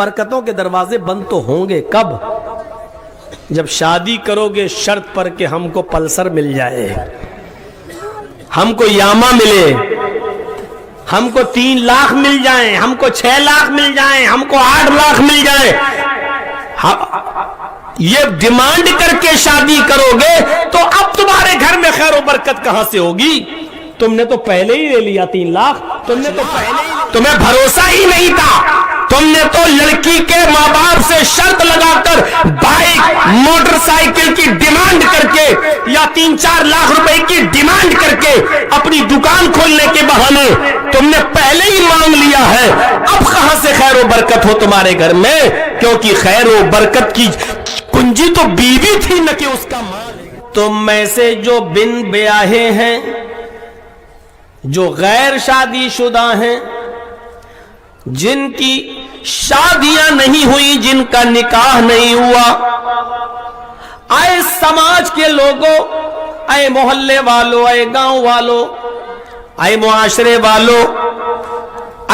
برکتوں کے دروازے بند تو ہوں گے کب؟ جب شادی کرو گے شرط پر کہ ہم کو پلسر مل جائے، ہم کو یاما ملے، ہم کو 3 لاکھ مل جائیں، ہم کو 6 لاکھ مل جائیں، ہم کو 8 لاکھ مل جائیں، یہ ڈیمانڈ کر کے شادی کرو گے تو اب تمہارے گھر میں خیر و برکت کہاں سے ہوگی؟ تم نے تو پہلے ہی لے لیا 3 لاکھ، تم نے تو پہلے ہی، تمہیں بھروسہ ہی نہیں تھا، تم نے تو لڑکی کے ماں باپ سے شرط لگا کر بائک موٹر سائیکل کی ڈیمانڈ کر کے یا 3-4 لاکھ روپے کی ڈیمانڈ کر کے اپنی دکان کھولنے کے بہانے تم نے پہلے ہی مانگ لیا ہے۔ اب کہاں سے خیر و برکت ہو تمہارے گھر میں؟ کیونکہ خیر و برکت کی کنجی تو بیوی تھی نہ کہ اس کا مال۔ تم میں سے جو بن بیاہے ہیں، جو غیر شادی شدہ ہیں، جن کی شادیاں نہیں ہوئی، جن کا نکاح نہیں ہوا، اے سماج کے لوگوں، اے محلے والوں، اے گاؤں والوں، اے معاشرے والوں،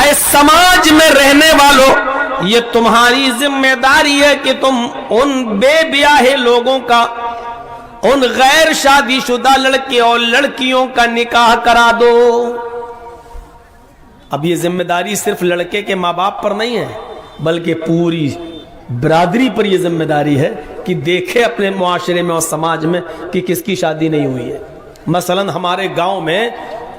اے سماج میں رہنے والوں، یہ تمہاری ذمہ داری ہے کہ تم ان بے بیاہے لوگوں کا، ان غیر شادی شدہ لڑکے اور لڑکیوں کا نکاح کرا دو۔ اب یہ ذمہ داری صرف لڑکے کے ماں باپ پر نہیں ہے، بلکہ پوری برادری پر یہ ذمہ داری ہے کہ دیکھے اپنے معاشرے میں اور سماج میں کہ کس کی شادی نہیں ہوئی ہے۔ مثلا ہمارے گاؤں میں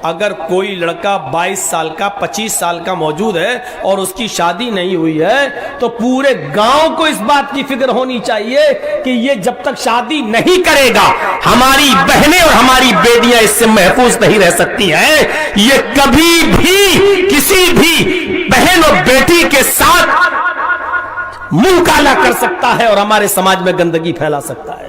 اگر کوئی لڑکا 22 سال کا 25 سال کا موجود ہے اور اس کی شادی نہیں ہوئی ہے تو پورے گاؤں کو اس بات کی فکر ہونی چاہیے کہ یہ جب تک شادی نہیں کرے گا ہماری بہنیں اور ہماری بیٹیاں اس سے محفوظ نہیں رہ سکتی ہیں۔ یہ کبھی بھی کسی بھی بہن اور بیٹی کے ساتھ منہ کالا کر سکتا ہے اور ہمارے سماج میں گندگی پھیلا سکتا ہے۔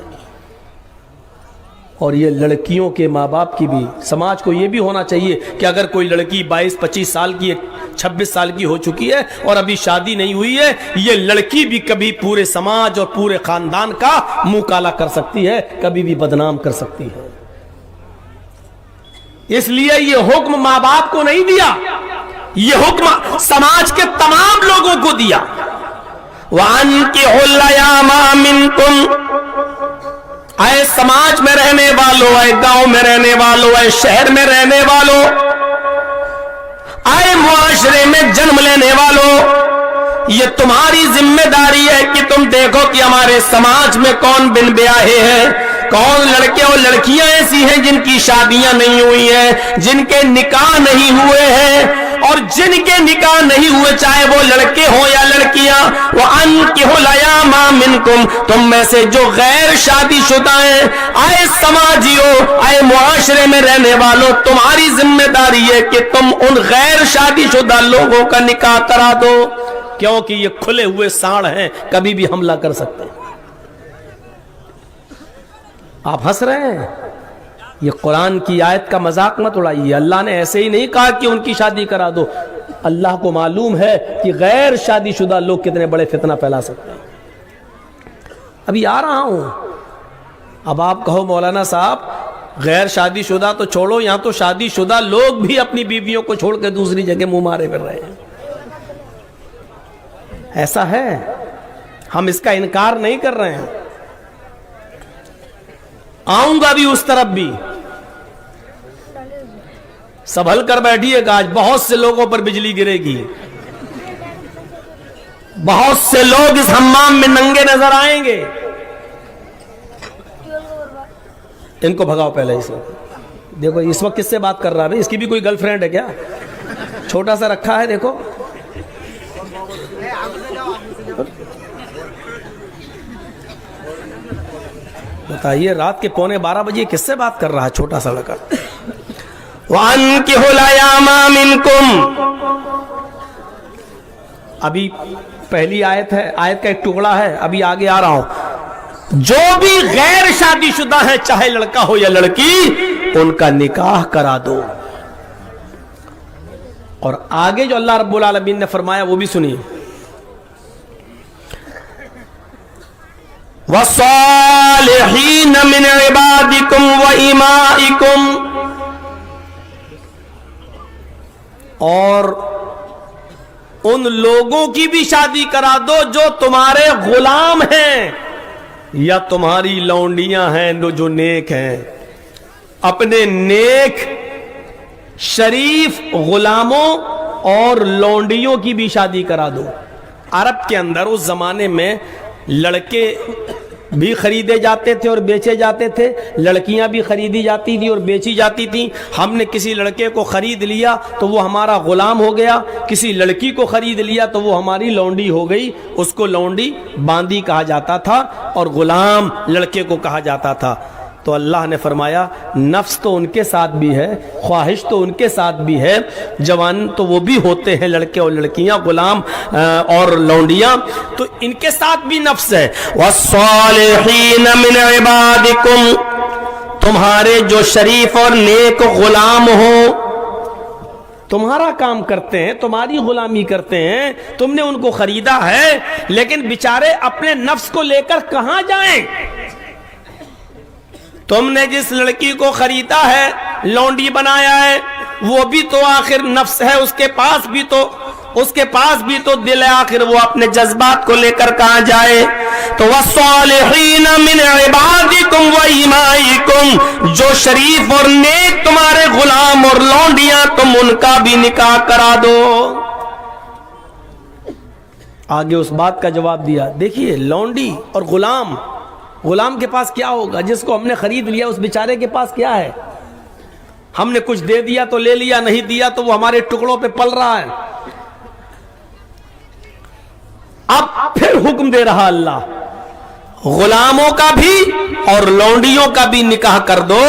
اور یہ لڑکیوں کے ماں باپ کی بھی، سماج کو یہ بھی ہونا چاہیے کہ اگر کوئی لڑکی 22-25 سال کی 26 سال کی ہو چکی ہے اور ابھی شادی نہیں ہوئی ہے، یہ لڑکی بھی کبھی پورے سماج اور پورے خاندان کا منہ کالا کر سکتی ہے، کبھی بھی بدنام کر سکتی ہے۔ اس لیے یہ حکم ماں باپ کو نہیں دیا، یہ حکم سماج کے تمام لوگوں کو دیا۔ وَأَنكِحُوا الْأَيَامَ مِنكُمْ، اے سماج میں رہنے والوں، اے گاؤں میں رہنے والوں، اے شہر میں رہنے والوں، اے معاشرے میں جنم لینے والوں، یہ تمہاری ذمہ داری ہے کہ تم دیکھو کہ ہمارے سماج میں کون بن بیاہے ہیں، کون لڑکے اور لڑکیاں ایسی ہیں جن کی شادیاں نہیں ہوئی ہیں، جن کے نکاح نہیں ہوئے ہیں، اور جن کے نکاح نہیں ہوئے چاہے وہ لڑکے ہوں یا لڑکیاں۔ وَأَنكِحُوا الْأَيَامَ مِنكُمْ، تم میں سے جو غیر شادی شدہ ہیں، اے سماجیوں، اے معاشرے میں رہنے والوں، تمہاری ذمہ داری ہے کہ تم ان غیر شادی شدہ لوگوں کا نکاح کرا دو، کیونکہ یہ کھلے ہوئے سانڑ ہیں، کبھی بھی حملہ کر سکتے ہیں۔ آپ ہنس رہے ہیں، یہ قرآن کی آیت کا مذاق مت اڑائیے۔ اللہ نے ایسے ہی نہیں کہا کہ ان کی شادی کرا دو، اللہ کو معلوم ہے کہ غیر شادی شدہ لوگ کتنے بڑے فتنہ پھیلا سکتے ہیں۔ ابھی آ رہا ہوں، اب آپ کہو مولانا صاحب غیر شادی شدہ تو چھوڑو، یہاں تو شادی شدہ لوگ بھی اپنی بیویوں کو چھوڑ کے دوسری جگہ منہ مارے پھر رہے ہیں۔ ایسا ہے، ہم اس کا انکار نہیں کر رہے ہیں، آؤں گا بھی اس طرف بھی۔ سنبھل کر بیٹھیے گا، آج بہت سے لوگوں پر بجلی گرے گی، بہت سے لوگ اس حمام میں ننگے نظر آئیں گے۔ ان کو بھگاؤ پہلے۔ اس وقت دیکھو اس وقت کس سے بات کر رہا ہے؟ اس کی بھی کوئی گرل فرینڈ ہے کیا؟ چھوٹا سا رکھا ہے، دیکھو بتائیے رات کے 11:15 بجے کس سے بات کر رہا ہے چھوٹا سا لڑکا؟ وَأَنكِحُوا الْأَيَامَ مِنكُمْ، ابھی پہلی آیت ہے، آیت کا ایک ٹکڑا ہے، ابھی آگے آ رہا ہوں۔ جو بھی غیر شادی شدہ ہے چاہے لڑکا ہو یا لڑکی، ان کا نکاح کرا دو۔ اور آگے جو اللہ رب العالمین نے فرمایا وہ بھی سنیے، وَالصَّالِحِينَ مِنْ عِبَادِكُمْ وَإِمَائِكُمْ، اور ان لوگوں کی بھی شادی کرا دو جو تمہارے غلام ہیں یا تمہاری لونڈیاں ہیں جو نیک ہیں. اپنے نیک شریف غلاموں اور لونڈیوں کی بھی شادی کرا دو. عرب کے اندر اس زمانے میں لڑکے بھی خریدے جاتے تھے اور بیچے جاتے تھے, لڑکیاں بھی خریدی جاتی تھی اور بیچی جاتی تھیں. ہم نے کسی لڑکے کو خرید لیا تو وہ ہمارا غلام ہو گیا, کسی لڑکی کو خرید لیا تو وہ ہماری لونڈی ہو گئی. اس کو لونڈی باندی کہا جاتا تھا اور غلام لڑکے کو کہا جاتا تھا. تو اللہ نے فرمایا نفس تو ان کے ساتھ بھی ہے, خواہش تو ان کے ساتھ بھی ہے, جوان تو وہ بھی ہوتے ہیں لڑکے اور لڑکیاں, غلام اور لونڈیاں, تو ان کے ساتھ بھی نفس ہے. والصالحین من عبادکم, تمہارے جو شریف اور نیک غلام ہوں, تمہارا کام کرتے ہیں, تمہاری غلامی کرتے ہیں, تم نے ان کو خریدا ہے, لیکن بیچارے اپنے نفس کو لے کر کہاں جائیں؟ تم نے جس لڑکی کو خریدا ہے, لونڈی بنایا ہے, وہ بھی تو آخر نفس ہے, اس کے پاس بھی تو دل ہے, آخر وہ اپنے جذبات کو لے کر کہاں جائے؟ تو والصالحین من عبادکم و ایمائکم, جو شریف اور نیک تمہارے غلام اور لونڈیاں, تم ان کا بھی نکاح کرا دو. آگے اس بات کا جواب دیا. دیکھیے لونڈی اور غلام کے پاس کیا ہوگا؟ جس کو ہم نے خرید لیا اس بیچارے کے پاس کیا ہے؟ ہم نے کچھ دے دیا تو لے لیا, نہیں دیا تو وہ ہمارے ٹکڑوں پہ پل رہا ہے. اب پھر حکم دے رہا اللہ, غلاموں کا بھی اور لونڈیوں کا بھی نکاح کر دو.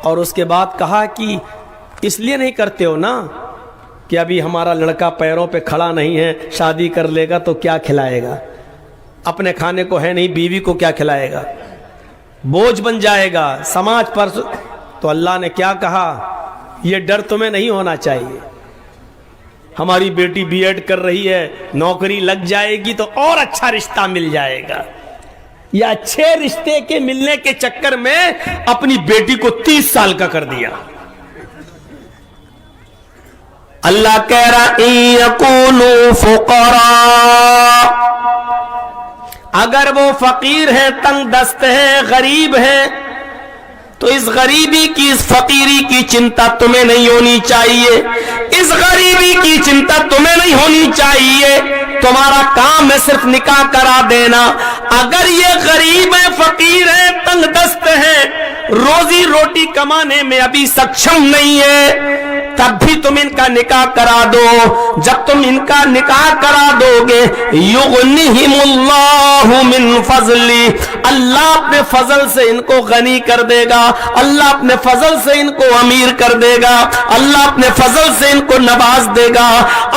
اور اس کے بعد کہا کہ اس لیے نہیں کرتے ہو نا کہ ابھی ہمارا لڑکا پیروں پہ کھڑا نہیں ہے, شادی کر لے گا تو کیا کھلائے گا؟ اپنے کھانے کو ہے نہیں, بیوی کو کیا کھلائے گا؟ بوجھ بن جائے گا سماج پر. تو اللہ نے کیا کہا, یہ ڈر تمہیں نہیں ہونا چاہیے. ہماری بیٹی بی ایڈ کر رہی ہے, نوکری لگ جائے گی تو اور اچھا رشتہ مل جائے گا. یہ اچھے رشتے کے ملنے کے چکر میں اپنی بیٹی کو 30 سال کا کر دیا. اللہ کہہ رہا ان یکونوا فقراء, اگر وہ فقیر ہے, تنگ دست ہے, غریب ہے, تو اس غریبی کی, اس فقیری کی چنتا تمہیں نہیں ہونی چاہیے. اس غریبی کی چنتا تمہیں نہیں ہونی چاہیے. تمہارا کام ہے صرف نکاح کرا دینا. اگر یہ غریب ہے, فقیر ہے, تنگ دست ہے, روزی روٹی کمانے میں ابھی سکشم نہیں ہے, تب بھی تم ان کا نکاح کرا دو. جب تم ان کا نکاح کرا دو گے, یغنیہم اللہ من فضلی, اللہ اپنے فضل سے ان کو غنی کر دے گا, اللہ اپنے فضل سے ان کو امیر کر دے گا, اللہ اپنے فضل سے ان کو نواز دے گا.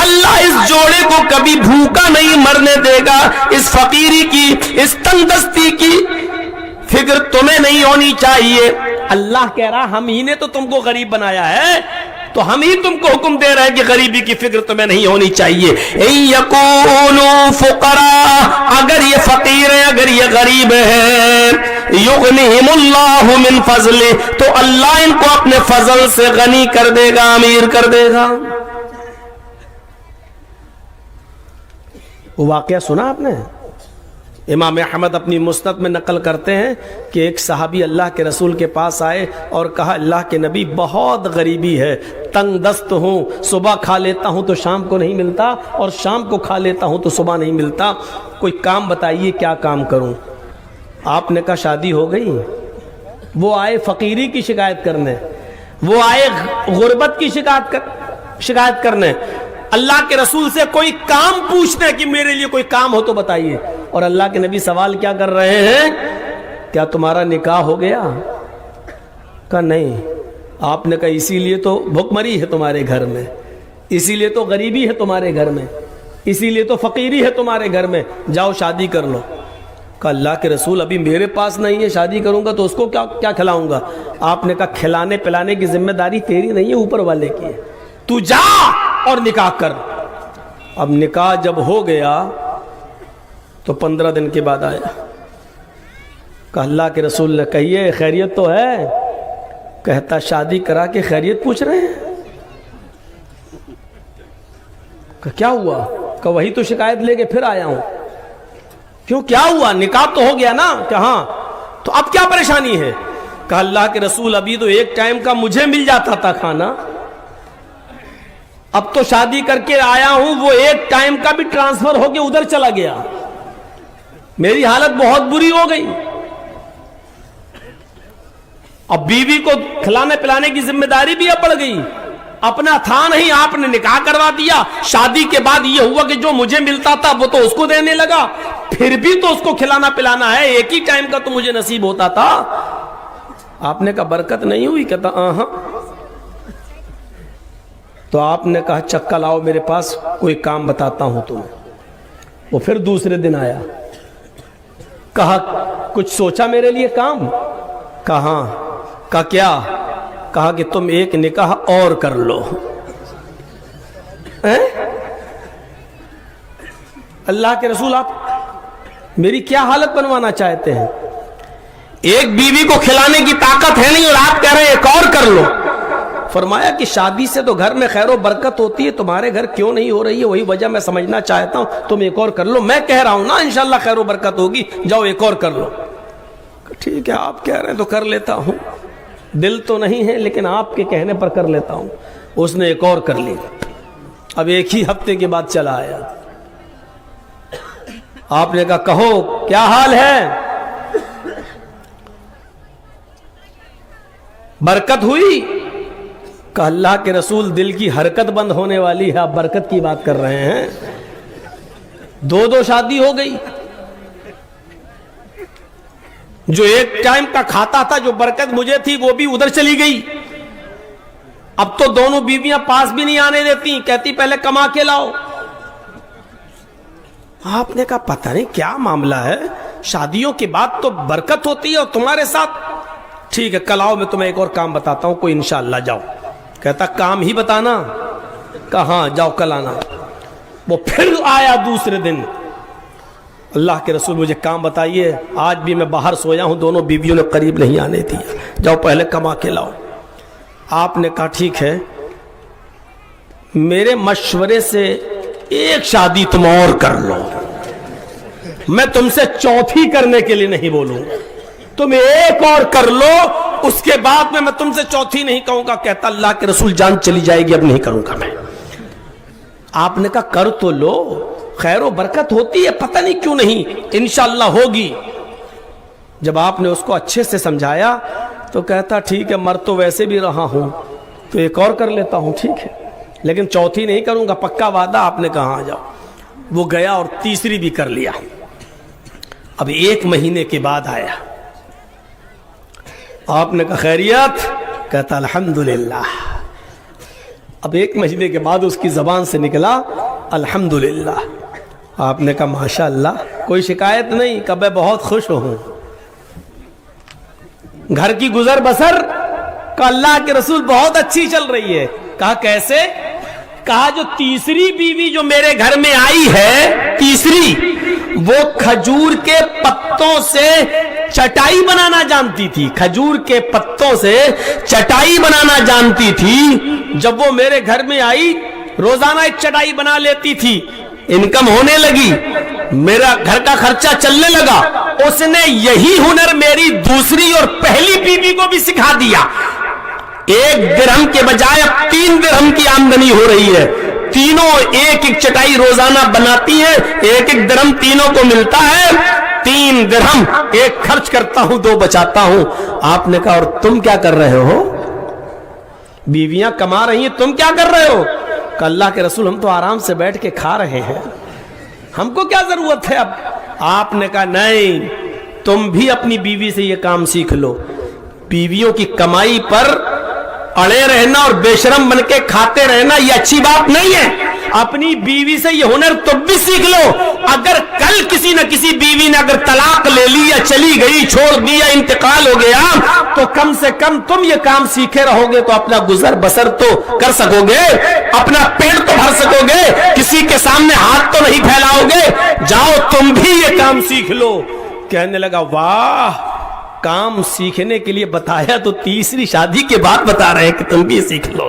اللہ اس جوڑے کو کبھی بھوکا نہیں مرنے دے گا. اس فقیری کی, اس تنگ دستی کی فکر تمہیں نہیں ہونی چاہیے. اللہ کہہ رہا ہم ہی نے تو تم کو غریب بنایا ہے, تو ہم ہی تم کو حکم دے رہے ہیں کہ غریبی کی فکر تمہیں نہیں ہونی چاہیے. ان یکونوا فقراء, اگر یہ فقیر ہے, اگر یہ غریب ہے, یغنیہم اللہ من فضلہ, تو اللہ ان کو اپنے فضل سے غنی کر دے گا, امیر کر دے گا. وہ واقعہ سنا آپ نے؟ امام احمد اپنی مسند میں نقل کرتے ہیں کہ ایک صحابی اللہ کے رسول کے پاس آئے اور کہا اللہ کے نبی بہت غریبی ہے, تنگ دست ہوں, صبح کھا لیتا ہوں تو شام کو نہیں ملتا, اور شام کو کھا لیتا ہوں تو صبح نہیں ملتا, کوئی کام بتائیے کیا کام کروں؟ آپ نے کہا شادی ہو گئی. وہ آئے فقیری کی شکایت کرنے, وہ آئے غربت کی شکایت کرنے, اللہ کے رسول سے کوئی کام پوچھتے ہیں کہ میرے لیے کوئی کام ہو تو بتائیے. اور اللہ کے نبی سوال کیا کر رہے ہیں, کیا تمہارا نکاح ہو گیا؟ کہا نہیں. آپ نے کہا اسی لیے تو بھوکمری ہے تمہارے گھر میں, اسی لیے تو غریبی ہے تمہارے گھر میں, اسی لیے تو فقیری ہے تمہارے گھر میں, جاؤ شادی کر لو. کہا اللہ کے رسول ابھی میرے پاس نہیں ہے, شادی کروں گا تو اس کو کیا کھلاؤں گا؟ آپ نے کہا کھلانے پلانے کی ذمہ داری تیری نہیں ہے, اوپر والے کی ہے, تو جا اور نکاح کر. اب نکاح جب ہو گیا تو 15 دن کے بعد آیا, کہا اللہ کے رسول نے کہیے خیریت تو ہے؟ کہتا شادی کرا کے خیریت پوچھ رہے ہیں. کہ کیا ہوا؟ کہ وہی تو شکایت لے کے پھر آیا ہوں. کیوں کیا ہوا؟ نکاح تو ہو گیا نا. کہ ہاں. تو اب کیا پریشانی ہے؟ کہ اللہ کے رسول ابھی تو ایک ٹائم کا مجھے مل جاتا تھا کھانا, اب تو شادی کر کے آیا ہوں وہ ایک ٹائم کا بھی ٹرانسفر ہو کے ادھر چلا گیا, میری حالت بہت بری ہو گئی. اب بیوی کو کھلانے پلانے کی ذمہ داری بھی اب بڑھ گئی. اپنا تھا نہیں, آپ نے نکاح کروا دیا. شادی کے بعد یہ ہوا کہ جو مجھے ملتا تھا وہ تو اس کو دینے لگا, پھر بھی تو اس کو کھلانا پلانا ہے, ایک ہی ٹائم کا تو مجھے نصیب ہوتا تھا. آپ نے کہا برکت نہیں ہوئی؟ کہتا ہاں. تو آپ نے کہا چکا لاؤ میرے پاس, کوئی کام بتاتا ہوں تمہیں. وہ پھر دوسرے دن آیا, کہا کچھ سوچا میرے لیے کام؟ کہا کہا کیا؟ کہا کہ تم ایک نکاح اور کر لو. اللہ کے رسول آپ میری کیا حالت بنوانا چاہتے ہیں؟ ایک بیوی کو کھلانے کی طاقت ہے نہیں اور آپ کہہ رہے ہیں ایک اور کر لو. فرمایا کہ شادی سے تو گھر میں خیر و برکت ہوتی ہے, تمہارے گھر کیوں نہیں ہو رہی ہے وہی وجہ میں سمجھنا چاہتا ہوں. تم ایک اور کر لو, میں کہہ رہا ہوں نا انشاءاللہ خیر و برکت ہوگی, جاؤ ایک اور کر لو. ٹھیک ہے آپ کہہ رہے ہیں تو کر لیتا ہوں, دل تو نہیں ہے لیکن آپ کے کہنے پر کر لیتا ہوں. اس نے ایک اور کر لی. اب ایک ہی ہفتے کے بعد چلا آیا. آپ نے کہا کہو کیا حال ہے؟ برکت ہوئی؟ کہ اللہ کے رسول دل کی حرکت بند ہونے والی ہے, آپ برکت کی بات کر رہے ہیں. دو شادی ہو گئی. جو ایک ٹائم کا کھاتا تھا, جو برکت مجھے تھی وہ بھی ادھر چلی گئی. اب تو دونوں بیویاں پاس بھی نہیں آنے دیتی, کہتی پہلے کما کے لاؤ. آپ نے کہا پتہ نہیں کیا معاملہ ہے, شادیوں کے بعد تو برکت ہوتی ہے اور تمہارے ساتھ. ٹھیک ہے کل آؤ, میں تمہیں ایک اور کام بتاتا ہوں, کوئی انشاءاللہ جاؤ. کہتا کام ہی بتانا؟ کہاں جاؤ کل آنا. وہ پھر آیا دوسرے دن, اللہ کے رسول مجھے کام بتائیے, آج بھی میں باہر سویا ہوں, دونوں بیویوں نے قریب نہیں آنے دیا, جاؤ پہلے کما کے لاؤ. آپ نے کہا ٹھیک ہے, میرے مشورے سے ایک شادی تم اور کر لو, میں تم سے چوتھی کرنے کے لیے نہیں بولوں, تم ایک اور کر لو, اس کے بعد میں تم سے چوتھی نہیں کہوں گا. کہتا اللہ کے رسول جان چلی جائے گی, اب نہیں کروں گا میں. آپ نے کہا کر تو لو, خیر و برکت ہوتی ہے, پتہ نہیں کیوں نہیں, انشاءاللہ ہوگی. جب آپ نے اس کو اچھے سے سمجھایا تو کہتا ٹھیک ہے, مر تو ویسے بھی رہا ہوں تو ایک اور کر لیتا ہوں, ٹھیک ہے, لیکن چوتھی نہیں کروں گا, پکا وعدہ؟ آپ نے کہا ہاں جاؤ. وہ گیا اور تیسری بھی کر لیا. اب ایک مہینے کے بعد آیا. آپ نے کہا خیریت؟ کہتا الحمدللہ. اب ایک مہینے کے بعد اس کی زبان سے نکلا الحمدللہ. آپ نے کہا ماشاءاللہ, کوئی شکایت نہیں؟ کہ میں بہت خوش ہوں. گھر کی گزر بسر؟ کہ اللہ کے رسول بہت اچھی چل رہی ہے. کہا کیسے؟ کہا جو تیسری بیوی جو میرے گھر میں آئی ہے, تیسری, وہ کھجور کے پتوں سے چٹائی بنانا جانتی تھی, کھجور کے پتوں سے چٹائی بنانا جانتی تھی. جب وہ میرے گھر میں آئی روزانہ ایک چٹائی بنا لیتی تھی, انکم ہونے لگی, میرا گھر کا خرچہ چلنے لگا. اس نے یہی ہنر میری دوسری اور پہلی بیوی کو بھی سکھا دیا. 1 درہم کے بجائے اب 3 درہم کی آمدنی ہو رہی ہے. تینوں ایک ایک چٹائی روزانہ بناتی ہیں, 1 درہم تینوں کو ملتا ہے. 3 درہم, 1 خرچ کرتا ہوں 2 بچاتا ہوں. آپ نے کہا اور تم کیا کر رہے ہو؟ بیویاں کما رہی ہیں, تم کیا کر رہے ہو؟ کہ اللہ کے رسول ہم تو آرام سے بیٹھ کے کھا رہے ہیں, ہم کو کیا ضرورت ہے اب؟ آپ نے کہا نہیں, تم بھی اپنی بیوی سے یہ کام سیکھ لو. بیویوں کی کمائی پر اڑے رہنا اور بے شرم بن کے کھاتے رہنا یہ اچھی بات نہیں ہے. اپنی بیوی سے یہ ہنر تم بھی سیکھ لو. اگر کل کسی نہ کسی بیوی نے اگر طلاق لے لی یا چلی گئی, چھوڑ دیا, انتقال ہو گیا, تو کم سے کم تم یہ کام سیکھے رہو گے تو اپنا گزر بسر تو کر سکو گے, اپنا پیٹ تو بھر سکو گے, کسی کے سامنے ہاتھ تو نہیں پھیلاؤ گے. جاؤ تم بھی یہ کام سیکھ لو. کہنے لگا واہ, کام سیکھنے کے لیے بتایا تو تیسری شادی کے بعد بتا رہے ہیں کہ تم بھی سیکھ لو.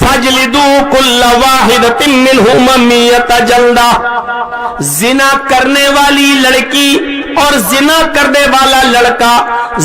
فجلدوا كل واحدة منهما 100 جلدہ، زنا کرنے والی لڑکی اور زنا کرنے والا لڑکا،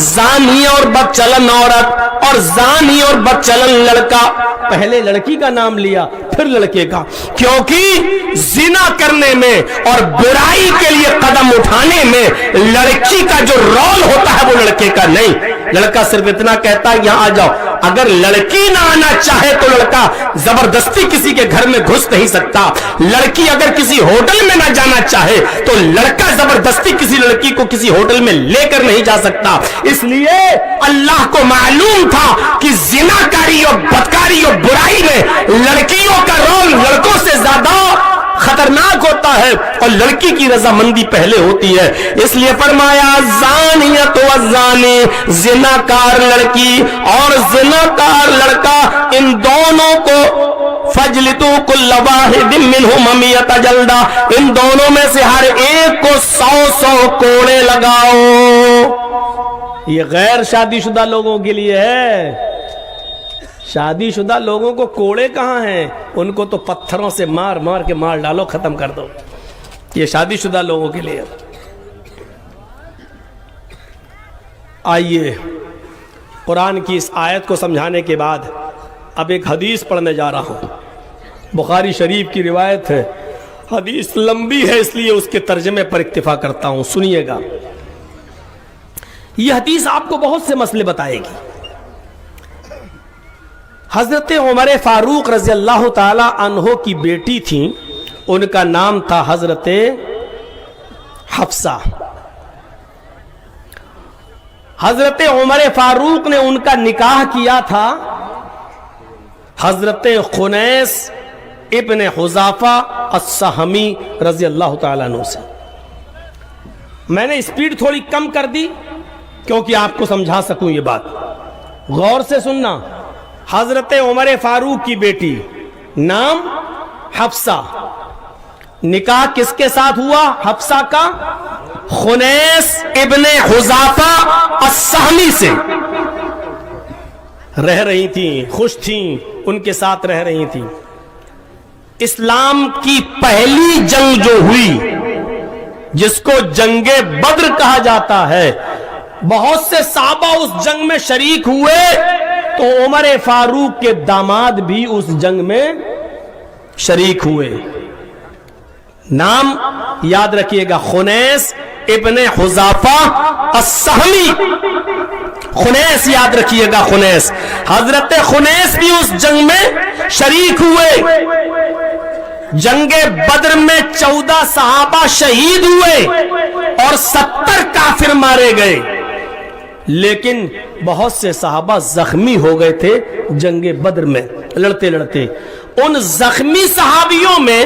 زانی اور بدچلن عورت اور زانی اور بدچلن لڑکا، پہلے لڑکی کا نام لیا پھر لڑکے کا، کیونکہ زنا کرنے میں اور برائی کے لیے قدم اٹھانے میں لڑکی کا جو رول ہوتا ہے وہ لڑکے کا نہیں۔ لڑکا صرف اتنا کہتا ہے یہاں آ جاؤ، اگر لڑکی نہ آنا چاہے تو لڑکا زبردستی کسی کے گھر میں گھس نہیں سکتا، لڑکی اگر کسی ہوٹل میں نہ جانا چاہے تو لڑکا زبردستی کسی لڑکی کو کسی ہوٹل میں لے کر نہیں جا سکتا۔ اس لیے اللہ کو معلوم تھا کہ زناکاری اور بدکاری اور برائی میں لڑکیوں کا رول لڑکوں سے زیادہ خطرناک ہوتا ہے اور لڑکی کی رضامندی پہلے ہوتی ہے، اس لیے فرمایا زانیت و زانی، زناکار لڑکی اور زناکار لڑکا، ان دونوں کو فجلدوا کل واحد منہما 100 جلدہ، ان دونوں میں سے ہر ایک کو 100 کوڑے لگاؤ۔ یہ غیر شادی شدہ لوگوں کے لیے ہے، شادی شدہ لوگوں کو کوڑے کہاں ہیں؟ ان کو تو پتھروں سے مار مار کے مار ڈالو، ختم کر دو، یہ شادی شدہ لوگوں کے لیے۔ آئیے قرآن کی اس آیت کو سمجھانے کے بعد اب ایک حدیث پڑھنے جا رہا ہوں، بخاری شریف کی روایت ہے، حدیث لمبی ہے اس لیے اس کے ترجمے پر اکتفا کرتا ہوں، سنیے گا۔ یہ حدیث آپ کو بہت سے مسئلے بتائے گی۔ حضرت عمر فاروق رضی اللہ تعالی عنہ کی بیٹی تھی، ان کا نام تھا حضرت حفصہ۔ حضرت عمر فاروق نے ان کا نکاح کیا تھا حضرت خنیس ابن حذافہ السہمی رضی اللہ تعالیٰ عنہ سے۔ میں نے اسپیڈ تھوڑی کم کر دی کیونکہ آپ کو سمجھا سکوں یہ بات، غور سے سننا۔ حضرت عمر فاروق کی بیٹی، نام حفصہ، نکاح کس کے ساتھ ہوا؟ حفصہ کا خنیس ابن حذافہ السہمی سے۔ رہ رہی تھیں، خوش تھیں، ان کے ساتھ رہ رہی تھیں۔ اسلام کی پہلی جنگ جو ہوئی جس کو جنگ بدر کہا جاتا ہے، بہت سے صحابہ اس جنگ میں شریک ہوئے تو عمر فاروق کے داماد بھی اس جنگ میں شریک ہوئے۔ نام یاد رکھیے گا، خنیس ابن حذافہ السہمی، خنیس یاد رکھیے گا، خنیس، حضرت خنیس بھی اس جنگ میں شریک ہوئے۔ جنگ بدر میں 14 صحابہ شہید ہوئے اور 70 کافر مارے گئے، لیکن بہت سے صحابہ زخمی ہو گئے تھے جنگ بدر میں لڑتے لڑتے۔ ان زخمی صحابیوں میں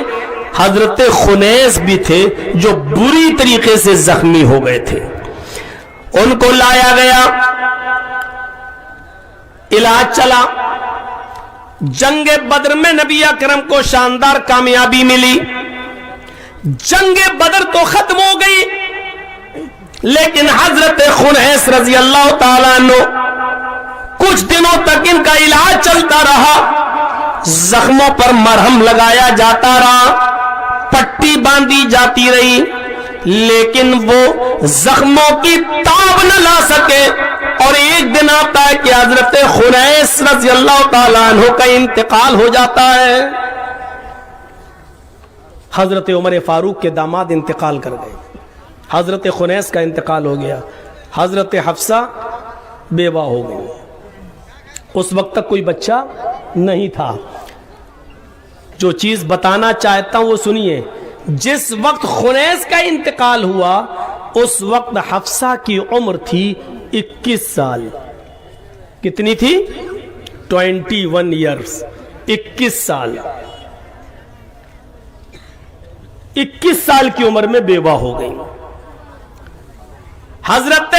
حضرت خنیس بھی تھے جو بری طریقے سے زخمی ہو گئے تھے۔ ان کو لایا گیا، علاج چلا۔ جنگ بدر میں نبی اکرم کو شاندار کامیابی ملی، جنگ بدر تو ختم ہو گئی، لیکن حضرت خنیس رضی اللہ تعالیٰ عنہ کچھ دنوں تک ان کا علاج چلتا رہا، زخموں پر مرہم لگایا جاتا رہا، پٹی باندھی جاتی رہی، لیکن وہ زخموں کی تاب نہ لا سکے، اور ایک دن آتا ہے کہ حضرت خنیس رضی اللہ تعالیٰ عنہ کا انتقال ہو جاتا ہے۔ حضرت عمر فاروق کے داماد انتقال کر گئے، حضرت خنیس کا انتقال ہو گیا، حضرت حفصہ بیوہ ہو گئی۔ اس وقت تک کوئی بچہ نہیں تھا۔ جو چیز بتانا چاہتا ہوں وہ سنیے، جس وقت خنیس کا انتقال ہوا اس وقت حفصہ کی عمر تھی 21 سال۔ کتنی تھی؟ 21 ایئرز، 21 سال۔ 21 سال کی عمر میں بیوہ ہو گئی۔ حضرت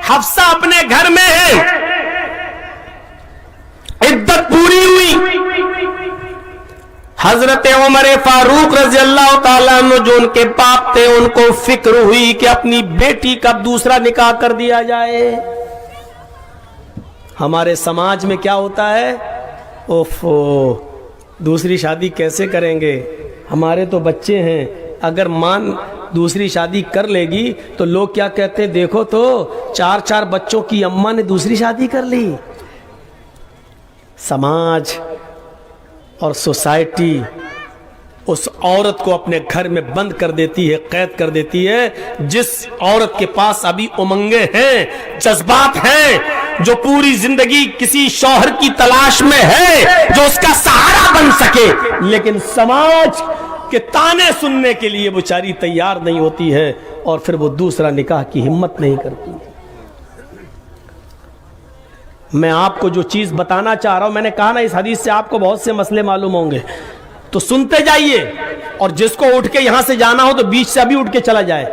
حفصہ اپنے گھر میں ہے، عدت پوری ہوئی۔ حضرت عمر فاروق رضی اللہ تعالیٰ عنہ جو ان کے باپ تھے، ان کو فکر ہوئی کہ اپنی بیٹی کا دوسرا نکاح کر دیا جائے۔ ہمارے سماج میں کیا ہوتا ہے؟ اوفو دوسری شادی کیسے کریں گے, ہمارے تو بچے ہیں, اگر مان دوسری شادی کر لے گی تو لوگ کیا کہتے ہیں, دیکھو تو 4 بچوں کی اماں نے دوسری شادی کر لی. سماج اور سوسائٹی اس عورت کو اپنے گھر میں بند کر دیتی ہے, قید کر دیتی ہے. جس عورت کے پاس ابھی امنگیں ہیں, جذبات ہیں, جو پوری زندگی کسی شوہر کی تلاش میں ہے جو اس کا سہارا بن سکے, لیکن سماج کے تانے سننے کے لیے بیچاری تیار نہیں ہوتی ہے, اور پھر وہ دوسرا نکاح کی ہمت نہیں کرتی. میں آپ کو جو چیز بتانا چاہ رہا ہوں, میں نے کہا نا اس حدیث سے آپ کو بہت سے مسئلے معلوم ہوں گے, تو سنتے جائیے. اور جس کو اٹھ کے یہاں سے جانا ہو تو بیچ سے ابھی اٹھ کے چلا جائے,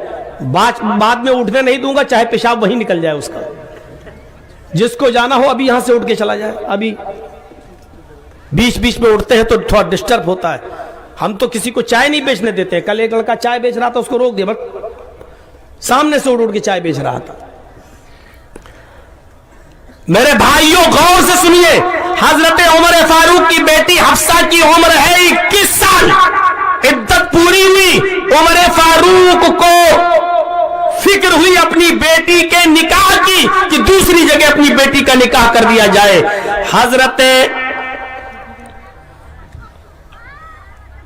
بعد میں اٹھنے نہیں دوں گا, چاہے پیشاب وہیں نکل جائے اس کا. جس کو جانا ہو ابھی یہاں سے اٹھ کے چلا جائے. ابھی بیچ میں اٹھتے ہیں تو تھوڑا ڈسٹرب ہوتا ہے. ہم تو کسی کو چائے نہیں بیچنے دیتے. کل ایک لڑکا چائے بیچ رہا تھا, اس کو روک دیا, بس سامنے سے اٹھ کے چائے بیچ رہا تھا. میرے بھائیوں غور سے سنیے, حضرت عمر فاروق کی بیٹی حفصہ کی عمر ہے 21 سال. عدت پوری ہوئی, عمر فاروق کو فکر ہوئی اپنی بیٹی کے نکاح کی کہ دوسری جگہ اپنی بیٹی کا نکاح کر دیا جائے. حضرت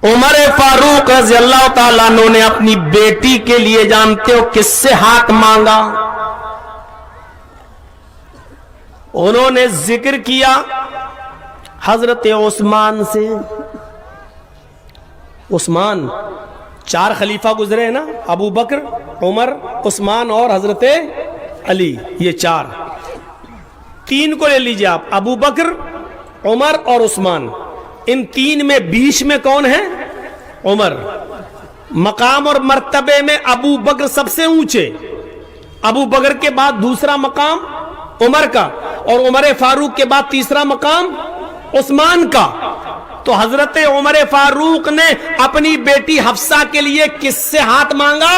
عمر فاروق رضی اللہ تعالیٰ عنہ نے اپنی بیٹی کے لیے جانتے ہو کس سے ہاتھ مانگا؟ انہوں نے ذکر کیا حضرت عثمان سے. عثمان 4 خلیفہ گزرے ہیں نا, ابو بکر, عمر, عثمان اور حضرت علی, یہ 4. 3 کو لے لیجئے آپ, ابو بکر, عمر اور عثمان. ان 3 میں بیچ میں کون ہے؟ عمر. مقام اور مرتبے میں ابو بکر سب سے اونچے, ابو بکر کے بعد دوسرا مقام عمر کا, اور عمر فاروق کے بعد تیسرا مقام عثمان کا. تو حضرت عمر فاروق نے اپنی بیٹی حفصہ کے لیے کس سے ہاتھ مانگا؟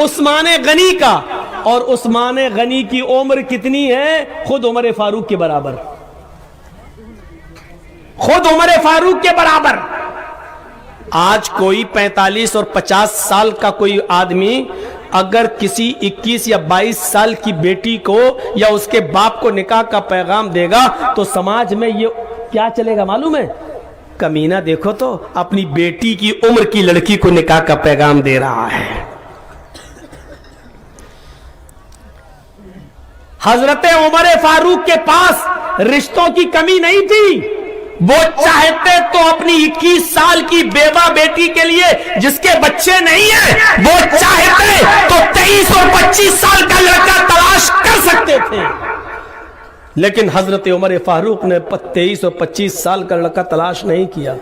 عثمان غنی کا. اور عثمان غنی کی عمر کتنی ہے؟ خود عمر فاروق کے برابر, خود عمر فاروق کے برابر. آج کوئی 45 اور 50 سال کا کوئی آدمی اگر کسی 21 یا 22 سال کی بیٹی کو یا اس کے باپ کو نکاح کا پیغام دے گا تو سماج میں یہ کیا چلے گا معلوم ہے؟ کمینہ دیکھو تو اپنی بیٹی کی عمر کی لڑکی کو نکاح کا پیغام دے رہا ہے. حضرت عمر فاروق کے پاس رشتوں کی کمی نہیں تھی. وہ چاہتے تو اپنی 21 سال کی بیوہ بیٹی کے لیے جس کے بچے نہیں ہیں, وہ چاہتے تو 23 اور 25 سال کا لڑکا تلاش کر سکتے تھے. لیکن حضرت عمر فاروق نے 23 اور 25 سال کا لڑکا تلاش نہیں کیا,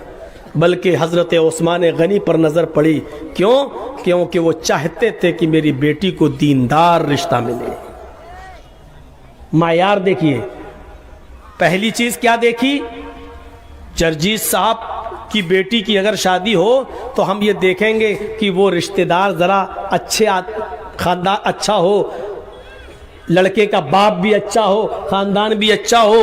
بلکہ حضرت عثمان غنی پر نظر پڑی. کیوں؟ کیونکہ وہ چاہتے تھے کہ میری بیٹی کو دیندار رشتہ ملے. معیار دیکھیے, پہلی چیز کیا دیکھی؟ جرجیت صاحب کی بیٹی کی اگر شادی ہو تو ہم یہ دیکھیں گے کہ وہ رشتہ دار ذرا اچھے خاندان اچھا ہو, لڑکے کا باپ بھی اچھا ہو, خاندان بھی اچھا ہو.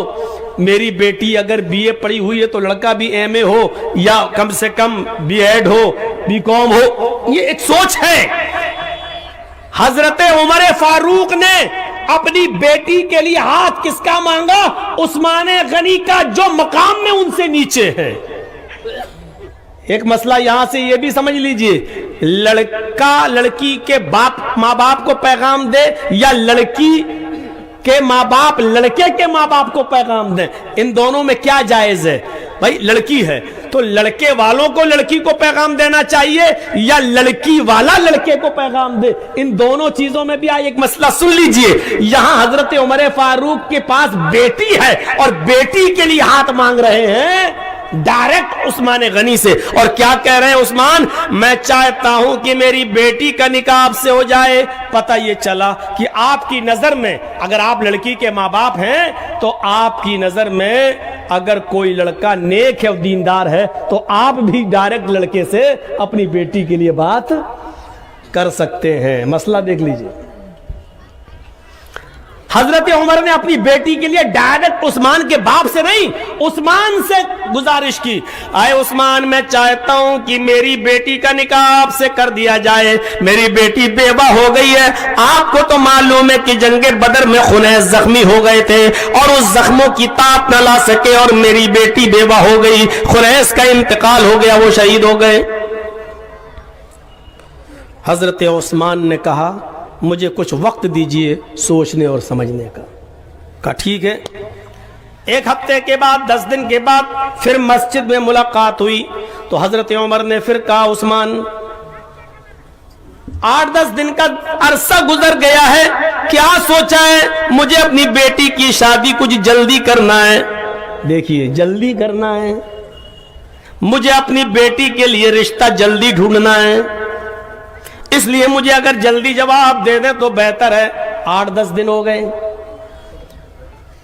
میری بیٹی اگر BA پڑھی ہوئی ہے تو لڑکا بھی MA ہو, یا کم سے کم B.Ed ہو, B.Com ہو. یہ ایک سوچ ہے. حضرت عمر فاروق نے اپنی بیٹی کے لیے ہاتھ کس کا مانگا؟ عثمان غنی کا, جو مقام میں ان سے نیچے ہے. ایک مسئلہ یہاں سے یہ بھی سمجھ لیجئے, لڑکا لڑکی کے ماں باپ کو پیغام دے یا لڑکی کے ماں باپ لڑکے کے ماں باپ کو پیغام دیں, ان دونوں میں کیا جائز ہے؟ بھائی لڑکی ہے تو لڑکے والوں کو لڑکی کو پیغام دینا چاہیے یا لڑکی والا لڑکے کو پیغام دے؟ ان دونوں چیزوں میں بھی آئے. ایک مسئلہ سن لیجئے, یہاں حضرت عمر فاروق کے پاس بیٹی ہے اور بیٹی کے لیے ہاتھ مانگ رہے ہیں ڈائریکٹ عثمان غنی سے, اور کیا کہہ رہے ہیں عثمان؟ میں چاہتا ہوں کہ میری بیٹی کا نکاح آپ سے ہو جائے. پتہ یہ چلا کہ آپ کی نظر میں اگر آپ لڑکی کے ماں باپ ہیں تو آپ کی نظر میں اگر کوئی لڑکا نیک ہے اور دیندار ہے تو آپ بھی ڈائریکٹ لڑکے سے اپنی بیٹی کے لیے بات کر سکتے ہیں. مسئلہ دیکھ لیجئے. حضرت عمر نے اپنی بیٹی کے لیے ڈائریکٹ عثمان کے باپ سے نہیں، عثمان سے گزارش کی، اے عثمان میں چاہتا ہوں کہ میری بیٹی کا نکاح آپ سے کر دیا جائے، میری بیٹی بیوہ ہو گئی ہے، آپ کو تو معلوم ہے کہ جنگ بدر میں خنیس زخمی ہو گئے تھے اور اس زخموں کی تاپ نہ لا سکے اور میری بیٹی بیوہ ہو گئی، خنیس کا انتقال ہو گیا، وہ شہید ہو گئے۔ حضرت عثمان نے کہا مجھے کچھ وقت دیجئے سوچنے اور سمجھنے کا۔ کہا ٹھیک ہے۔ ایک ہفتے کے بعد 10 دن کے بعد پھر مسجد میں ملاقات ہوئی تو حضرت عمر نے پھر کہا عثمان 8-10 دن کا عرصہ گزر گیا ہے، کیا سوچا ہے؟ مجھے اپنی بیٹی کی شادی کچھ جلدی کرنا ہے۔ دیکھیے جلدی کرنا ہے، مجھے اپنی بیٹی کے لیے رشتہ جلدی ڈھونڈنا ہے، اس لیے مجھے اگر جلدی جواب دے دیں تو بہتر ہے۔ 8-10 دن ہو گئے۔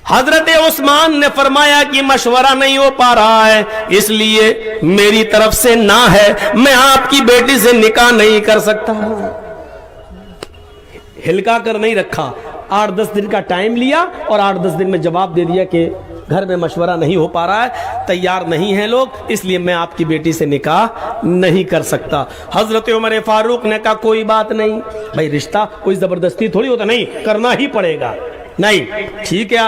حضرت عثمان نے فرمایا کہ مشورہ نہیں ہو پا رہا ہے، اس لیے میری طرف سے نہ ہے، میں آپ کی بیٹی سے نکاح نہیں کر سکتا۔ ہلکا کر نہیں رکھا، 8-10 دن کا ٹائم لیا اور 8-10 دن میں جواب دے دیا کہ گھر میں مشورہ نہیں ہو پا رہا ہے، تیار نہیں ہیں لوگ، اس لیے میں آپ کی بیٹی سے نکاح نہیں کر سکتا۔ حضرت عمر فاروق نے کہا کوئی بات نہیں، بھائی رشتہ کوئی زبردستی تھوڑی ہوتا، نہیں کرنا ہی پڑے گا، نہیں ٹھیک ہے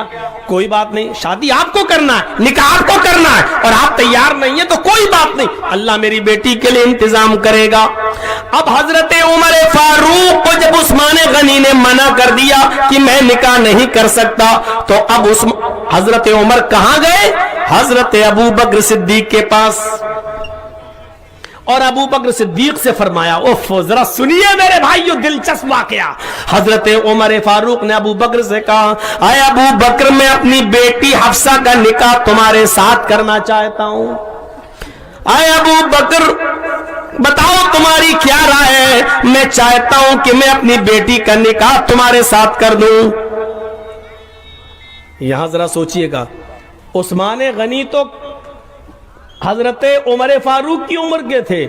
کوئی بات نہیں، شادی آپ کو کرنا ہے، نکاح آپ کو کرنا ہے اور آپ تیار نہیں ہیں تو کوئی بات نہیں، اللہ میری بیٹی کے لیے انتظام کرے گا۔ اب حضرت عمر فاروق کو جب عثمان غنی نے منع کر دیا کہ میں نکاح نہیں کر سکتا تو اب حضرت عمر کہاں گئے؟ حضرت ابو بکر صدیق کے پاس، اور ابو بکر صدیق سے فرمایا اوف ذرا سنیے میرے بھائیو دلچسپ واقعہ۔ حضرت عمر فاروق نے ابو بکر سے کہا اے ابو بکر میں اپنی بیٹی حفصہ کا نکاح تمہارے ساتھ کرنا چاہتا ہوں، اے ابو بکر بتاؤ تمہاری کیا رائے ہے، میں چاہتا ہوں کہ میں اپنی بیٹی کا نکاح تمہارے ساتھ کر دوں۔ یہاں ذرا سوچئے گا، عثمان غنی تو حضرت عمر فاروق کی عمر کے تھے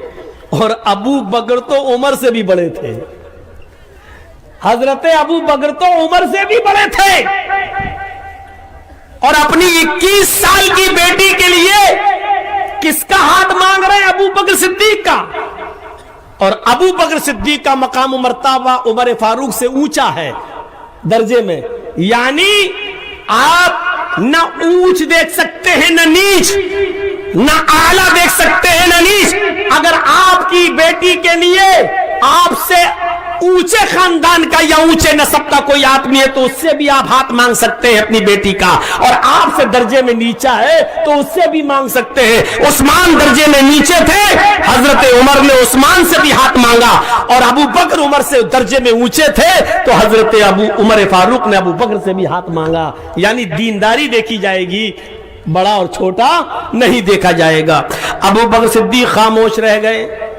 اور ابو بکر تو عمر سے بھی بڑے تھے، حضرت ابو بکر تو عمر سے بھی بڑے تھے اور اپنی 21 سال کی بیٹی کے لیے کس کا ہاتھ مانگ رہے ہیں؟ ابو بکر صدیق کا، اور ابو بکر صدیق کا مقام و مرتبہ عمر فاروق سے اونچا ہے درجے میں، یعنی آپ نہ اونچ دیکھ سکتے ہیں نہ نیچ، نہ اعلیٰ دیکھ سکتے ہیں نہ نیچ۔ اگر آپ کی بیٹی کے لیے آپ سے اونچے خاندان کا یا اونچے نسب کا کوئی آدمی ہے تو اس سے بھی آپ ہاتھ مانگ سکتے ہیں اپنی بیٹی کا، اور آپ سے درجے میں نیچا ہے تو اس سے بھی مانگ سکتے ہیں۔ عثمان درجے میں نیچے تھے، حضرت عمر نے عثمان سے بھی ہاتھ مانگا، اور ابو بکر عمر سے درجے میں اونچے تھے تو حضرت عمر فاروق نے ابو بکر سے بھی ہاتھ مانگا، یعنی دینداری دیکھی جائے گی، بڑا اور چھوٹا نہیں دیکھا جائے گا۔ ابو بکر صدیق خاموش رہ گئے،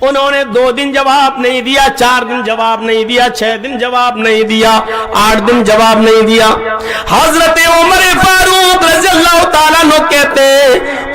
انہوں نے 2 دن جواب نہیں دیا، 4 دن جواب نہیں دیا، 6 دن جواب نہیں دیا، 8 دن جواب نہیں دیا۔ حضرت عمر فاروق رضی اللہ تعالیٰ عنہ کہتے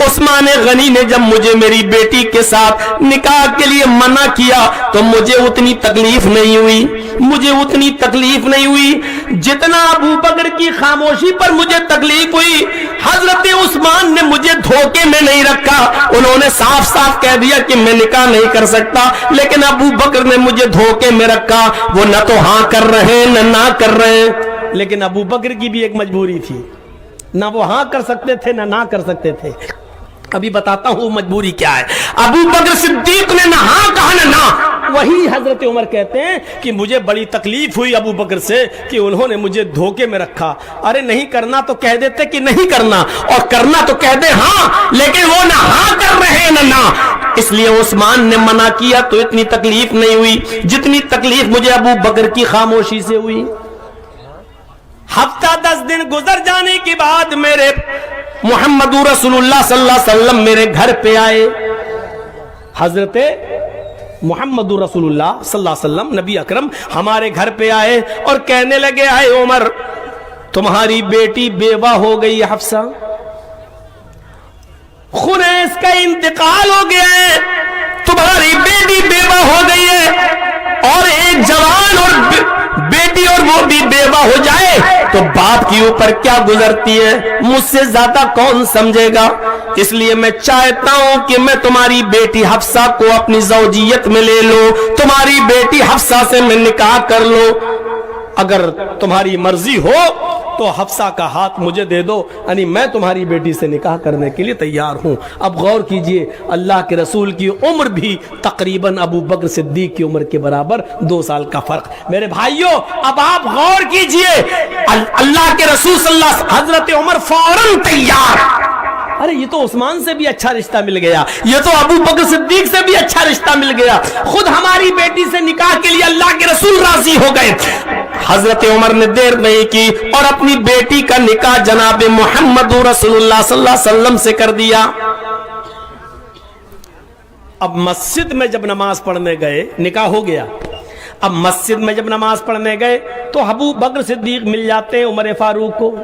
عثمان غنی نے جب مجھے میری بیٹی کے ساتھ نکاح کے لیے منع کیا تو مجھے اتنی تکلیف نہیں ہوئی، مجھے اتنی تکلیف نہیں ہوئی جتنا ابو بکر کی خاموشی پر مجھے تکلیف ہوئی۔ حضرت عثمان نے مجھے دھوکے میں نہیں رکھا، انہوں نے صاف صاف کہہ دیا کہ میں نکاح نہیں کر سکتا، لیکن ابو بکر نے مجھے دھوکے میں رکھا، وہ نہ تو ہاں کر رہے نہ کر رہے، لیکن ابو بکر کی بھی ایک مجبوری تھی، نہ وہ ہاں کر سکتے تھے نہ کر سکتے تھے۔ ابھی بتاتا ہوں مجبوری کیا ہے۔ ابو بکر صدیق نے نہ ہاں کہا نہ، وہی حضرت عمر کہتے ہیں کہ مجھے بڑی تکلیف ہوئی ابو بکر سے کہ انہوں نے مجھے دھوکے میں رکھا۔ ارے نہیں کرنا تو کہہ دیتے کہ نہیں کرنا، اور کرنا تو کہہ دے ہاں، لیکن وہ نہ ہاں کر رہے نہ، اس لیے عثمان نے منع کیا تو اتنی تکلیف نہیں ہوئی جتنی تکلیف مجھے ابو بکر کی خاموشی سے ہوئی۔ ہفتہ 10 دن گزر جانے کے بعد میرے محمد رسول اللہ صلی اللہ علیہ وسلم میرے گھر پہ آئے، حضرت محمد رسول اللہ صلی اللہ علیہ وسلم نبی اکرم ہمارے گھر پہ آئے اور کہنے لگے اے عمر تمہاری بیٹی بیوہ ہو گئی حفصہ، خنیس کا انتقال ہو گیا ہے، تمہاری بیٹی بیوہ ہو گئی ہے، اور ایک جوان اور بیٹی اور وہ بھی بیوہ ہو جائے تو باپ کے اوپر کیا گزرتی ہے مجھ سے زیادہ کون سمجھے گا؟ اس لیے میں چاہتا ہوں کہ میں تمہاری بیٹی حفصہ کو اپنی زوجیت میں لے لو، تمہاری بیٹی حفصہ سے میں نکاح کر لو، اگر تمہاری مرضی ہو تو حفصہ کا ہاتھ مجھے دے دو، یعنی میں تمہاری بیٹی سے نکاح کرنے کے لیے تیار ہوں۔ اب غور کیجئے، اللہ کے رسول کی عمر بھی تقریباً ابو بکر صدیق کی عمر کے برابر 2 سال کا فرق۔ میرے بھائیوں اب آپ غور کیجئے، اللہ کے رسول صلی اللہ علیہ وسلم، حضرت عمر فوراً تیار، ارے یہ تو عثمان سے بھی اچھا رشتہ مل گیا، یہ تو ابو بکر صدیق سے بھی اچھا رشتہ مل گیا، خود ہماری بیٹی سے نکاح کے لیے اللہ کے رسول راضی ہو گئے۔ حضرت عمر نے دیر نہیں کی اور اپنی بیٹی کا نکاح جناب محمد رسول اللہ صلی اللہ علیہ وسلم سے کر دیا۔ اب مسجد میں جب نماز پڑھنے گئے، نکاح ہو گیا، اب مسجد میں جب نماز پڑھنے گئے تو ابو بکر صدیق مل جاتے ہیں عمر فاروق کو۔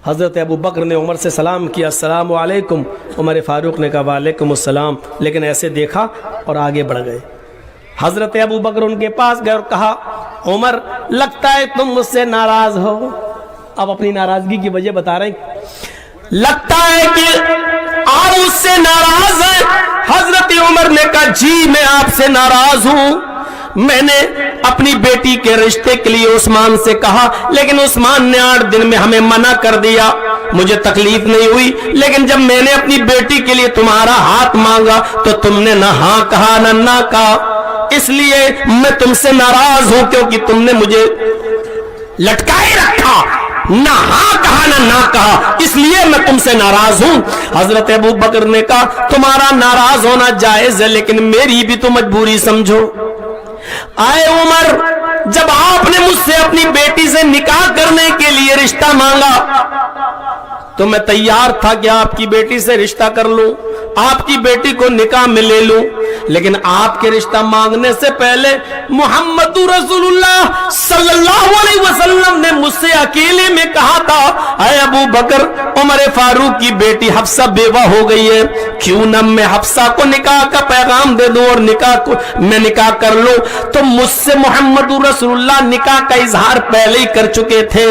حضرت ابو بکر نے عمر سے سلام کیا، السلام علیکم، عمر فاروق نے کہا وعلیکم السلام، لیکن ایسے دیکھا اور آگے بڑھ گئے۔ حضرت ابو بکر ان کے پاس گئے اور کہا عمر لگتا ہے تم مجھ سے ناراض ہو۔ اب اپنی ناراضگی کی وجہ بتا رہے ہیں، لگتا ہے کہ آپ مجھ سے ناراض ہیں۔ حضرت عمر نے کہا جی میں آپ سے ناراض ہوں، میں نے اپنی بیٹی کے رشتے کے لیے عثمان سے کہا لیکن عثمان نے 8 دن میں ہمیں منع کر دیا، مجھے تکلیف نہیں ہوئی، لیکن جب میں نے اپنی بیٹی کے لیے تمہارا ہاتھ مانگا تو تم نے نہ ہاں کہا نہ کہا، اس لیے میں تم سے ناراض ہوں کیونکہ تم نے مجھے لٹکائے رکھا، نہ ہاں کہا نہ کہا، اس لیے میں تم سے ناراض ہوں۔ حضرت ابو بکر نے کہا تمہارا ناراض ہونا جائز ہے لیکن میری بھی تو مجبوری سمجھو۔ آئے عمر جب آپ نے مجھ سے اپنی بیٹی سے نکاح کرنے کے لیے رشتہ مانگا تو میں تیار تھا کہ آپ کی بیٹی سے رشتہ کر لوں، آپ کی بیٹی کو نکاح میں لے لوں، لیکن آپ کے رشتہ مانگنے سے پہلے محمد رسول اللہ صلی اللہ علیہ وسلم نے مجھ سے اکیلے میں کہا تھا اے ابو بکر عمر فاروق کی بیٹی حفصہ بیوہ ہو گئی ہے، کیوں نہ میں حفصہ کو نکاح کا پیغام دے دوں اور میں نکاح کر لوں۔ تو مجھ سے محمد رسول اللہ نکاح کا اظہار پہلے ہی کر چکے تھے،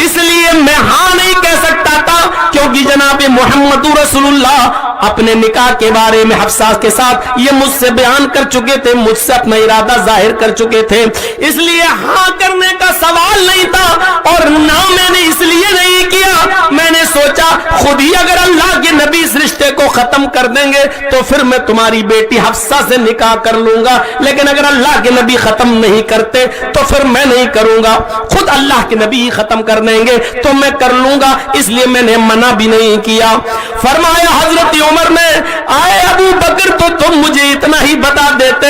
اس لیے میں ہاں نہیں کہہ سکتا تھا کیونکہ جناب محمد رسول اللہ اپنے نکاح کے بارے میں حفصہ کے ساتھ یہ مجھ سے بیان کر چکے تھے، مجھ سے اپنا ارادہ ظاہر کر چکے تھے، اس لیے ہاں کرنے کا سوال نہیں تھا، اور نہ میں نے اس لیے نہیں کیا، میں نے سوچا خود ہی اگر اللہ کے نبی اس رشتے کو ختم کر دیں گے تو پھر میں تمہاری بیٹی حفصہ سے نکاح کر لوں گا، لیکن اگر اللہ کے نبی ختم نہیں کرتے تو پھر میں نہیں کروں گا، خود اللہ کے نبی ہی ختم کر دیں گے تو میں کر لوں گا، اس لیے میں نے منع بھی نہیں کیا۔ فرمایا حضرت عمر نے آئے ابو بکر تو تم مجھے اتنا ہی بتا دیتے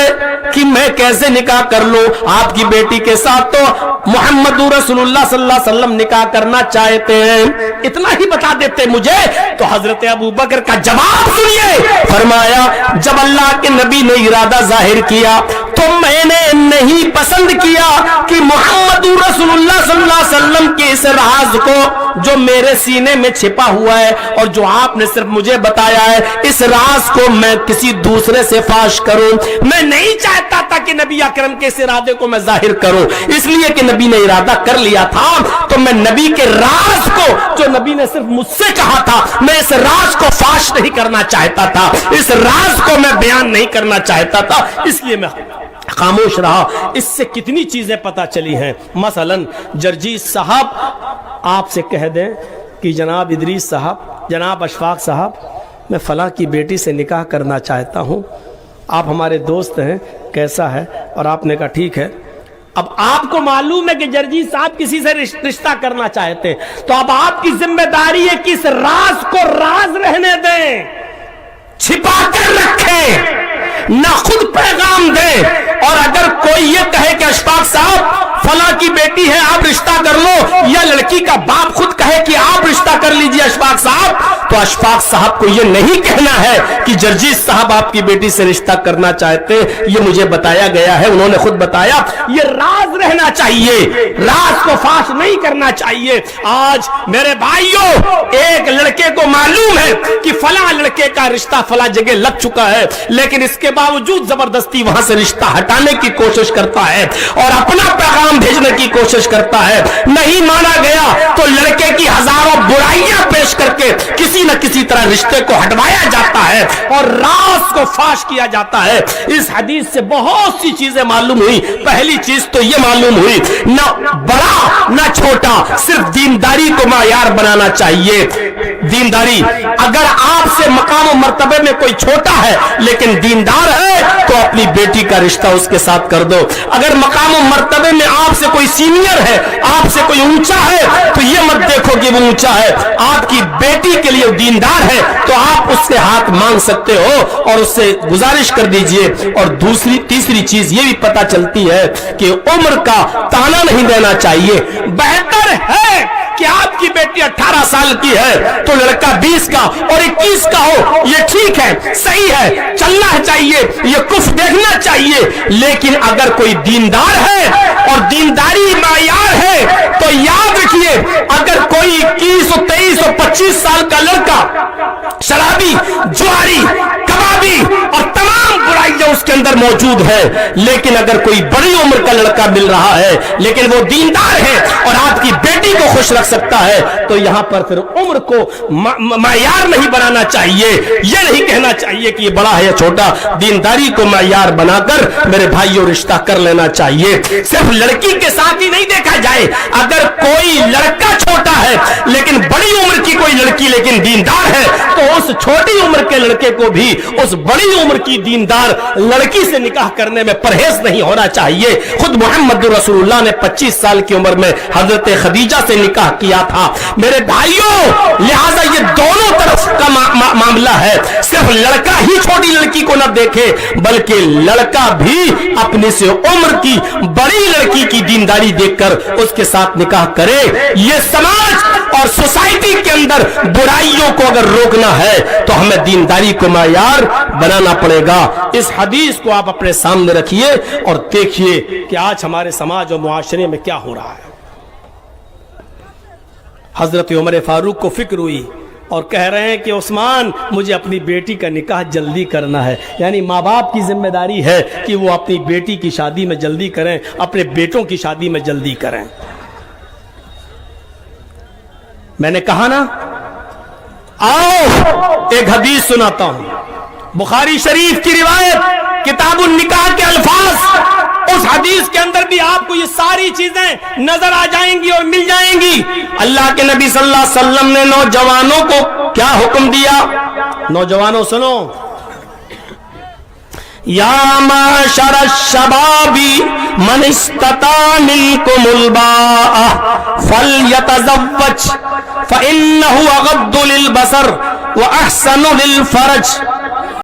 کہ میں کیسے نکاح کر لوں، آپ کی بیٹی کے ساتھ تو محمد رسول اللہ صلی اللہ علیہ وسلم نکاح کرنا چاہتے ہیں، اتنا ہی بتا دیتے مجھے۔ تو حضرت ابو بکر کا جواب سنیے، فرمایا جب اللہ کے نبی نے ارادہ ظاہر کیا تو میں نے نہیں پسند کیا کہ محمد رسول اللہ صلی اللہ علیہ وسلم کے اس راز کو جو میرے سینے میں چھپا ہوا ہے اور جو آپ نے صرف مجھے بتایا ہے، اس راز کو میں کسی دوسرے سے فاش کروں، میں نہیں چاہتا تھا کہ نبی اکرم کے اس ارادے کو میں ظاہر کروں، اس لیے کہ نبی نے ارادہ کر لیا تھا تو میں نبی کے راز کو جو نبی نے صرف مجھ سے کہا تھا میں اس راز کو فاش نہیں کرنا چاہتا تھا، اس راز کو میں بیان نہیں کرنا چاہتا تھا، اس لیے میں خاموش رہا۔ اس سے کتنی چیزیں پتہ چلی ہیں، مثلا جرجیت صاحب آپ سے کہہ دیں کہ جناب ادریس صاحب، جناب اشفاق صاحب میں فلاں کی بیٹی سے نکاح کرنا چاہتا ہوں، آپ ہمارے دوست ہیں، کیسا ہے؟ اور آپ نے کہا ٹھیک ہے۔ اب آپ کو معلوم ہے کہ جرجیت صاحب کسی سے رشتہ کرنا چاہتے ہیں تو اب آپ کی ذمہ داری ہے کہ اس راز کو راز رہنے دیں، چھپا کر رکھیں، نہ خود پیغام دیں، اور اگر کوئی یہ کہے کہ اشفاق صاحب فلاں کی بیٹی ہے آپ رشتہ کر لو، یا لڑکی کا باپ خود کہے کہ آپ رشتہ کر لیجئے اشفاق صاحب، تو اشفاق صاحب کو یہ نہیں کہنا ہے کہ جرجیز صاحب آپ کی بیٹی سے رشتہ کرنا چاہتے، یہ مجھے بتایا گیا ہے، انہوں نے خود بتایا، یہ راز رہنا چاہیے، راز کو فاش نہیں کرنا چاہیے۔ آج میرے بھائیوں ایک لڑکے کو معلوم ہے کہ فلاں لڑکے کا رشتہ فلاں جگہ لگ چکا ہے، لیکن اس کے باوجود زبردستی وہاں سے رشتہ ہٹانے کی کوشش کرتا ہے اور اپنا پیغام بھیجنے کی کوشش کرتا ہے، نہیں مانا گیا تو لڑکے کی ہزاروں برائیاں پیش کر کے کسی نہ کسی طرح رشتے کو ہٹوایا جاتا ہے اور راز کو فاش کیا جاتا ہے۔ اس حدیث سے بہت سی چیزیں معلوم ہوئی۔ پہلی چیز تو یہ معلوم ہوئی، نہ بڑا نہ چھوٹا، صرف دینداری کو معیار بنانا چاہیے۔ دینداری، اگر آپ سے مقام و مرتبے میں کوئی چھوٹا ہے لیکن دیندار ہے تو اپنی بیٹی کا رشتہ اس کے ساتھ کر دو۔ اگر مقام و مرتبے میں آپ سے کوئی سینئر ہے، آپ سے کوئی اونچا ہے، تو یہ مت دیکھو کہ وہ اونچا ہے، آپ کی بیٹی کے لیے دیندار ہے تو آپ اس سے ہاتھ مانگ سکتے ہو اور اس سے گزارش کر دیجئے۔ اور تیسری چیز یہ بھی پتہ چلتی ہے کہ عمر کا تانا نہیں دینا چاہیے۔ بہتر ہے کہ آپ کی بیٹی 18 سال کی ہے تو لڑکا 20 کا اور 21 کا ہو، یہ ٹھیک ہے، صحیح ہے، چلنا چاہیے، یہ کف دیکھنا چاہیے۔ لیکن اگر کوئی دیندار ہے اور دینداری معیار ہے تو یاد رکھیے، اگر کوئی 21 اور 23 اور 25 سال کا لڑکا شرابی، جواری، کبابی اور تمام برائیاں اس کے اندر موجود ہے، لیکن اگر کوئی بڑی عمر کا لڑکا مل رہا ہے لیکن وہ دیندار ہے اور آپ کی بیٹی کو خوش رکھ سکتا ہے تو یہاں پر پھر عمر کو معیار نہیں بنانا چاہیے۔ یہ نہیں کہنا چاہیے کہ یہ بڑا ہے یا چھوٹا، دینداری کو معیار بنا کر میرے بھائیوں رشتہ کر لینا چاہیے۔ صرف لڑکی کے ساتھ ہی نہیں دیکھا جائے، اگر کوئی لڑکا چھوٹا ہے لیکن بڑی عمر کی کوئی لڑکی لیکن دیندار ہے تو اس چھوٹی عمر کے لڑکے کو بھی اس بڑی عمر کی دیندار لڑکی سے نکاح کرنے میں پرہیز نہیں ہونا چاہیے۔ خود محمد رسول اللہ نے 25 سال کی عمر میں حضرت خدیجہ سے نکاح کیا تھا۔ میرے بھائیوں، لہذا یہ دونوں طرف کا معاملہ ہے، صرف لڑکا ہی چھوٹی لڑکی کو نہ دیکھے بلکہ لڑکا بھی اپنے سے عمر کی بڑی لڑکی کی دینداری دیکھ کر اس کے ساتھ نکاح کرے۔ یہ سماج اور سوسائٹی کے اندر برائیوں کو اگر روکنا ہے تو ہمیں دینداری کو معیار بنانا پڑے گا۔ اس حدیث کو آپ اپنے سامنے رکھیے اور دیکھیے کہ آج ہمارے سماج اور معاشرے میں کیا ہو رہا ہے۔ حضرت عمر فاروق کو فکر ہوئی اور کہہ رہے ہیں کہ عثمان، مجھے اپنی بیٹی کا نکاح جلدی کرنا ہے، یعنی ماں باپ کی ذمہ داری ہے کہ وہ اپنی بیٹی کی شادی میں جلدی کریں، اپنے بیٹوں کی شادی میں جلدی کریں۔ میں نے کہا نا، آؤ ایک حدیث سناتا ہوں، بخاری شریف کی روایت، کتاب النکاح کے الفاظ۔ اس حدیث کے اندر بھی آپ کو یہ ساری چیزیں نظر آ جائیں گی اور مل جائیں گی۔ اللہ کے نبی صلی اللہ علیہ وسلم نے نوجوانوں کو کیا حکم دیا؟ نوجوانوں سنو، یا معشر الشباب من استطاع منکم الباء فلیتزوج فإنہ اغض للبصر واحسن للفرج۔